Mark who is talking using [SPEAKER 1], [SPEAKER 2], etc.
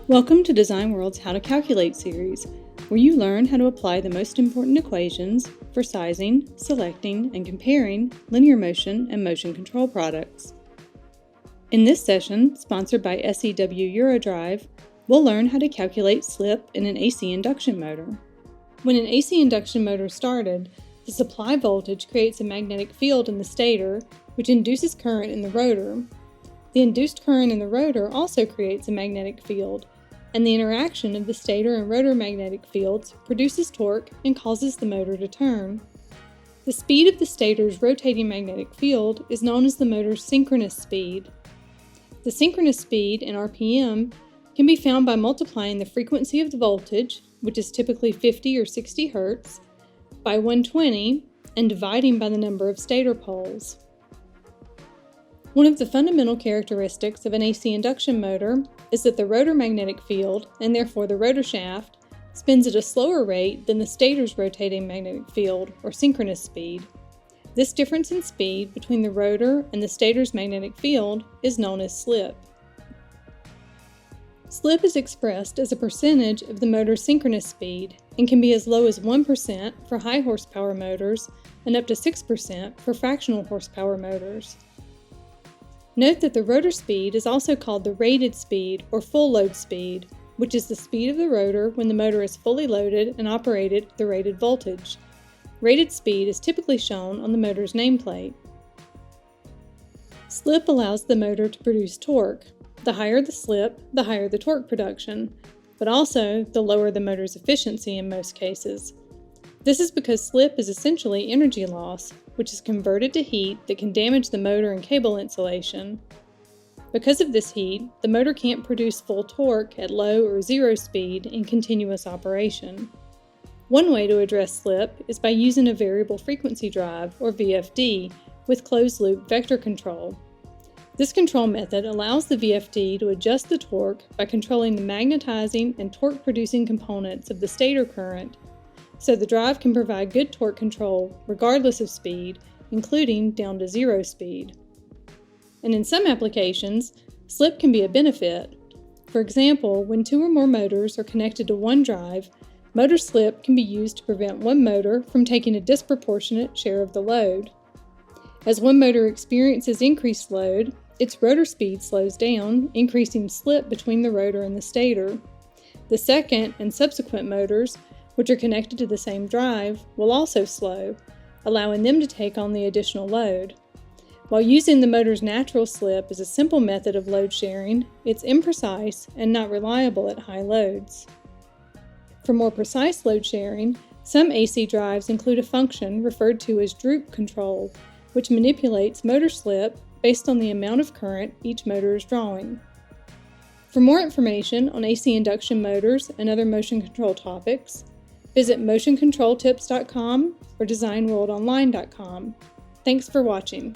[SPEAKER 1] Welcome to Design World's How to Calculate series, where you learn how to apply the most important equations for sizing, selecting, and comparing linear motion and motion control products. In this session, sponsored by SEW Eurodrive, we'll learn how to calculate slip in an AC induction motor. When an AC induction motor started, the supply voltage creates a magnetic field in the stator, which induces current in the rotor. The induced current in the rotor also creates a magnetic field, and the interaction of the stator and rotor magnetic fields produces torque and causes the motor to turn. The speed of the stator's rotating magnetic field is known as the motor's synchronous speed. The synchronous speed in RPM can be found by multiplying the frequency of the voltage, which is typically 50 or 60 Hz, by 120 and dividing by the number of stator poles. One of the fundamental characteristics of an AC induction motor is that the rotor magnetic field, and therefore the rotor shaft, spins at a slower rate than the stator's rotating magnetic field, or synchronous speed. This difference in speed between the rotor and the stator's magnetic field is known as slip. Slip is expressed as a percentage of the motor's synchronous speed and can be as low as 1% for high horsepower motors and up to 6% for fractional horsepower motors. Note that the rotor speed is also called the rated speed or full load speed, which is the speed of the rotor when the motor is fully loaded and operated at the rated voltage. Rated speed is typically shown on the motor's nameplate. Slip allows the motor to produce torque. The higher the slip, the higher the torque production, but also the lower the motor's efficiency in most cases. This is because slip is essentially energy loss, which is converted to heat that can damage the motor and cable insulation. Because of this heat, the motor can't produce full torque at low or zero speed in continuous operation. One way to address slip is by using a variable frequency drive, or VFD, with closed-loop vector control. This control method allows the VFD to adjust the torque by controlling the magnetizing and torque-producing components of the stator current, so the drive can provide good torque control regardless of speed, including down to zero speed. And in some applications, slip can be a benefit. For example, when two or more motors are connected to one drive, motor slip can be used to prevent one motor from taking a disproportionate share of the load. As one motor experiences increased load, its rotor speed slows down, increasing slip between the rotor and the stator. The second and subsequent motors, which are connected to the same drive, will also slow, allowing them to take on the additional load. While using the motor's natural slip is a simple method of load sharing, it's imprecise and not reliable at high loads. For more precise load sharing, some AC drives include a function referred to as droop control, which manipulates motor slip based on the amount of current each motor is drawing. For more information on AC induction motors and other motion control topics, visit motioncontroltips.com or designworldonline.com. Thanks for watching.